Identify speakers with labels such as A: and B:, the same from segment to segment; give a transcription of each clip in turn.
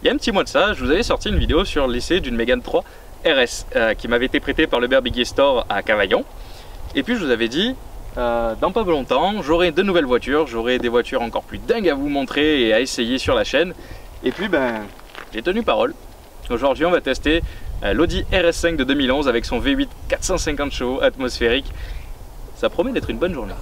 A: Il y a un petit mois de ça, je vous avais sorti une vidéo sur l'essai d'une Mégane 3 RS qui m'avait été prêtée par le Biggie Store à Cavaillon. Et puis je vous avais dit, dans pas longtemps, j'aurai de nouvelles voitures, j'aurai des voitures encore plus dingues à vous montrer et à essayer sur la chaîne. Et puis j'ai tenu parole. Aujourd'hui on va tester l'Audi RS5 de 2011 avec son V8 450 chevaux atmosphérique. Ça promet d'être une bonne journée.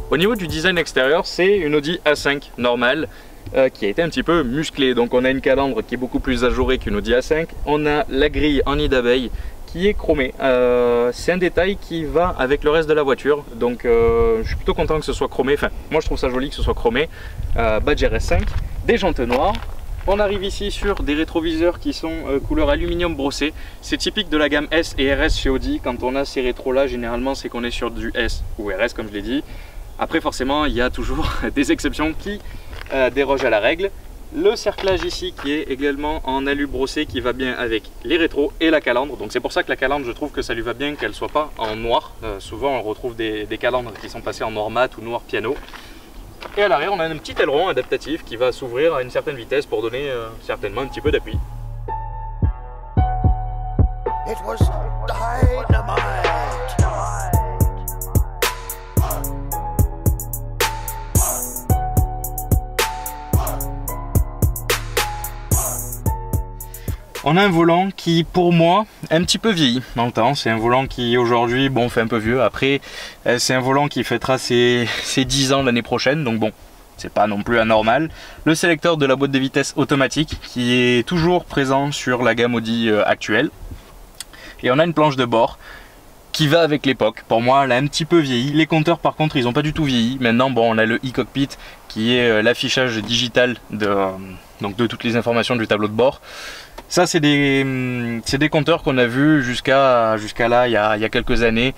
A: Au niveau du design extérieur, c'est une Audi A5 normale qui a été un petit peu musclée. Donc on a une calandre qui est beaucoup plus ajourée qu'une Audi A5. On a la grille en nid d'abeille qui est chromée. C'est un détail qui va avec le reste de la voiture. Donc je suis plutôt content que ce soit chromé. Enfin, moi je trouve ça joli que ce soit chromé. Badge RS5, des jantes noires. On arrive ici sur des rétroviseurs qui sont couleur aluminium brossé. C'est typique de la gamme S et RS chez Audi. Quand on a ces rétros là, généralement c'est qu'on est sur du S ou RS comme je l'ai dit. Après forcément il y a toujours des exceptions qui dérogent à la règle. Le cerclage ici qui est également en alu brossé qui va bien avec les rétros et la calandre. Donc c'est pour ça que la calandre, je trouve que ça lui va bien qu'elle soit pas en noir. Souvent on retrouve des calandres qui sont passées en noir mat ou noir piano. Et à l'arrière on a un petit aileron adaptatif qui va s'ouvrir à une certaine vitesse pour donner certainement un petit peu d'appui. On a un volant qui, pour moi, est un petit peu vieilli dans le temps. C'est un volant qui, aujourd'hui, bon, fait un peu vieux. Après, c'est un volant qui fêtera ses 10 ans l'année prochaine. Donc bon, c'est pas non plus anormal. Le sélecteur de la boîte de vitesse automatique qui est toujours présent sur la gamme Audi actuelle. Et on a une planche de bord qui va avec l'époque. Pour moi, elle a un petit peu vieilli. Les compteurs, par contre, ils n'ont pas du tout vieilli. Maintenant, bon, on a le e-cockpit qui est l'affichage digital donc de toutes les informations du tableau de bord. Ça, c'est des compteurs qu'on a vus jusqu'à là, il y a quelques années.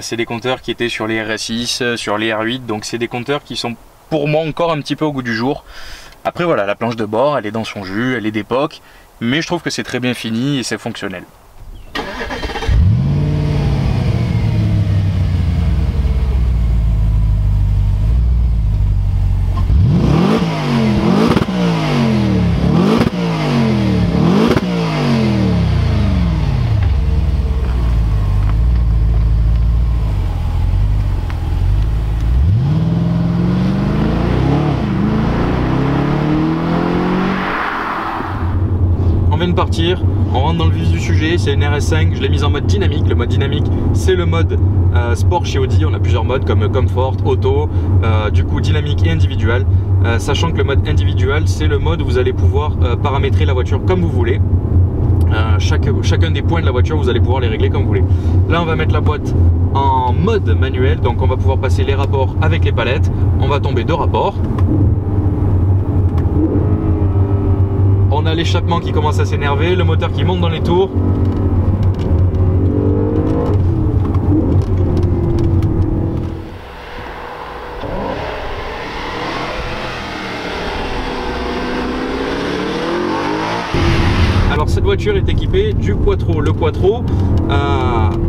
A: C'est des compteurs qui étaient sur les RS6, sur les R8. Donc, c'est des compteurs qui sont pour moi encore un petit peu au goût du jour. Après, voilà, la planche de bord, elle est dans son jus, elle est d'époque. Mais je trouve que c'est très bien fini et c'est fonctionnel. On vient de partir, on rentre dans le vif du sujet, c'est une RS5, je l'ai mise en mode dynamique. Le mode dynamique, c'est le mode sport chez Audi. On a plusieurs modes comme Comfort, Auto, du coup dynamique et individual. Sachant que le mode individual, c'est le mode où vous allez pouvoir paramétrer la voiture comme vous voulez. Chacun des points de la voiture, vous allez pouvoir les régler comme vous voulez. Là, on va mettre la boîte en mode manuel, donc on va pouvoir passer les rapports avec les palettes. On va tomber 2 rapports. On a l'échappement qui commence à s'énerver, le moteur qui monte dans les tours. Alors cette voiture est équipée du Quattro. Le Quattro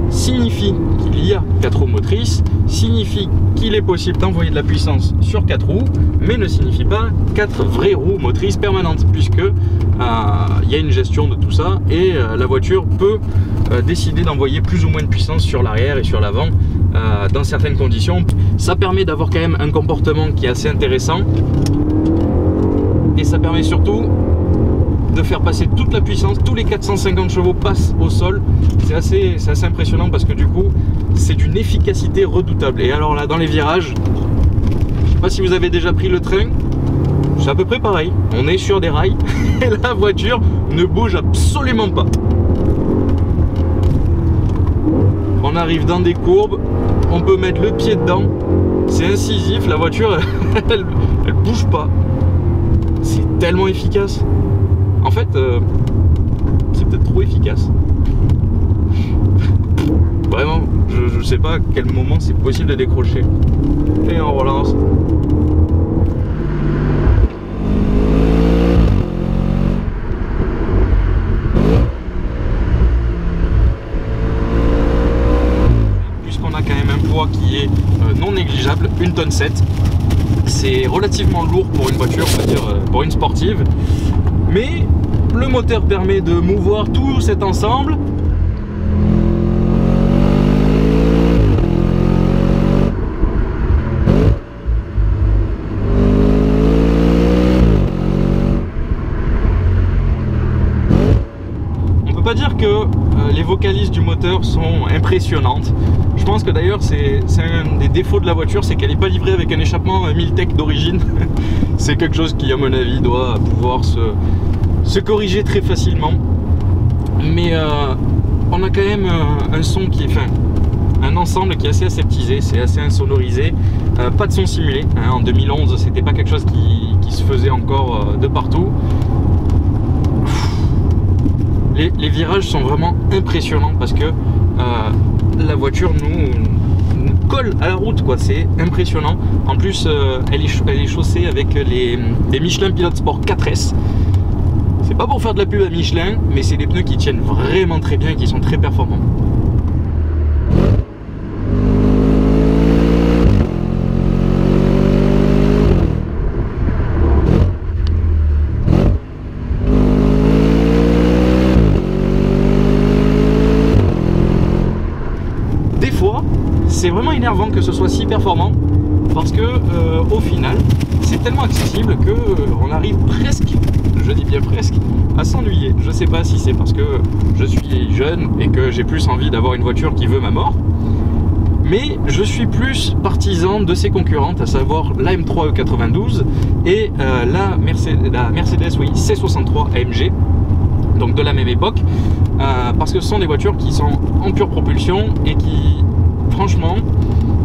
A: signifie qu'il y a 4 roues motrices, signifie qu'il est possible d'envoyer de la puissance sur 4 roues, mais ne signifie pas 4 vraies roues motrices permanentes, puisque il y a une gestion de tout ça et la voiture peut décider d'envoyer plus ou moins de puissance sur l'arrière et sur l'avant dans certaines conditions. Ça permet d'avoir quand même un comportement qui est assez intéressant et ça permet surtout de faire passer toute la puissance, tous les 450 chevaux passent au sol. C'est assez impressionnant parce que du coup c'est d'une efficacité redoutable. Et alors là dans les virages, je sais pas si vous avez déjà pris le train, c'est à peu près pareil, on est sur des rails et la voiture ne bouge absolument pas. On arrive dans des courbes, on peut mettre le pied dedans, c'est incisif, la voiture elle bouge pas, c'est tellement efficace. En fait, c'est peut-être trop efficace. Vraiment, je sais pas à quel moment c'est possible de décrocher. Et on relance. tonnes 7. C'est relativement lourd pour une voiture, on va dire pour une sportive. Mais le moteur permet de mouvoir tout cet ensemble. Pas dire que les vocalises du moteur sont impressionnantes. Je pense que d'ailleurs c'est un des défauts de la voiture, c'est qu'elle n'est pas livrée avec un échappement Miltech d'origine. C'est quelque chose qui à mon avis doit pouvoir se corriger très facilement. Mais on a quand même un son qui est fin, un ensemble qui est assez aseptisé, c'est assez insonorisé, pas de son simulé, hein. En 2011 c'était pas quelque chose qui se faisait encore de partout. Les virages sont vraiment impressionnants parce que la voiture nous colle à la route, quoi. C'est impressionnant. En plus, elle est chaussée avec des Michelin Pilot Sport 4S. C'est pas pour faire de la pub à Michelin, mais c'est des pneus qui tiennent vraiment très bien et qui sont très performants. C'est vraiment énervant que ce soit si performant parce que au final c'est tellement accessible que on arrive presque, je dis bien presque, à s'ennuyer. Je sais pas si c'est parce que je suis jeune et que j'ai plus envie d'avoir une voiture qui veut ma mort, mais je suis plus partisan de ses concurrentes, à savoir la M3 E92 et la Mercedes oui, C63 AMG, donc de la même époque, parce que ce sont des voitures qui sont en pure propulsion et qui franchement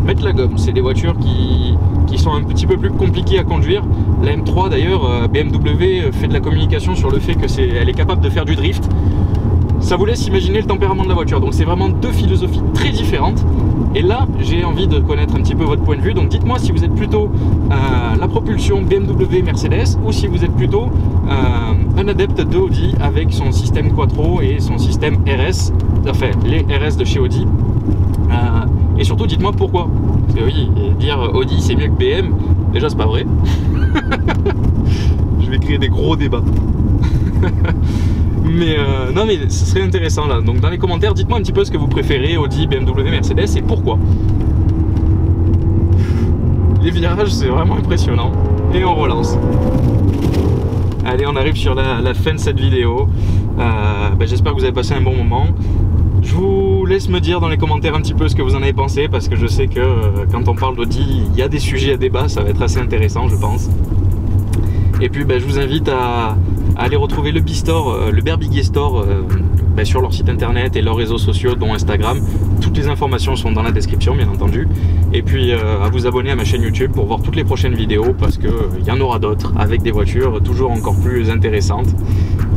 A: mettent la gomme. C'est des voitures qui sont un petit peu plus compliquées à conduire. La M3 d'ailleurs, BMW fait de la communication sur le fait qu'elle est capable de faire du drift. Ça vous laisse imaginer le tempérament de la voiture. Donc c'est vraiment deux philosophies très différentes. Et là j'ai envie de connaître un petit peu votre point de vue. Donc dites-moi si vous êtes plutôt la propulsion BMW Mercedes ou si vous êtes plutôt un adepte de Audi avec son système Quattro et son système RS, enfin les RS de chez Audi. Et surtout dites-moi pourquoi. Parce que oui, dire Audi c'est mieux que BM, déjà c'est pas vrai. Je vais créer des gros débats. Mais non, mais ce serait intéressant là. Donc dans les commentaires, dites-moi un petit peu ce que vous préférez, Audi, BMW, Mercedes et pourquoi. Les virages c'est vraiment impressionnant. Et on relance. Allez, on arrive sur la fin de cette vidéo. J'espère que vous avez passé un bon moment. Je vous laisse me dire dans les commentaires un petit peu ce que vous en avez pensé, parce que je sais que quand on parle d'Audi, il y a des sujets à débat, ça va être assez intéressant je pense. Et puis je vous invite à aller retrouver le B-Store, le Berbiguier Store sur leur site internet et leurs réseaux sociaux dont Instagram. Toutes les informations sont dans la description bien entendu. Et puis à vous abonner à ma chaîne YouTube pour voir toutes les prochaines vidéos, parce qu'il y en aura d'autres avec des voitures toujours encore plus intéressantes.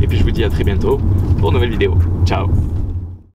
A: Et puis je vous dis à très bientôt pour une nouvelle vidéo. Ciao!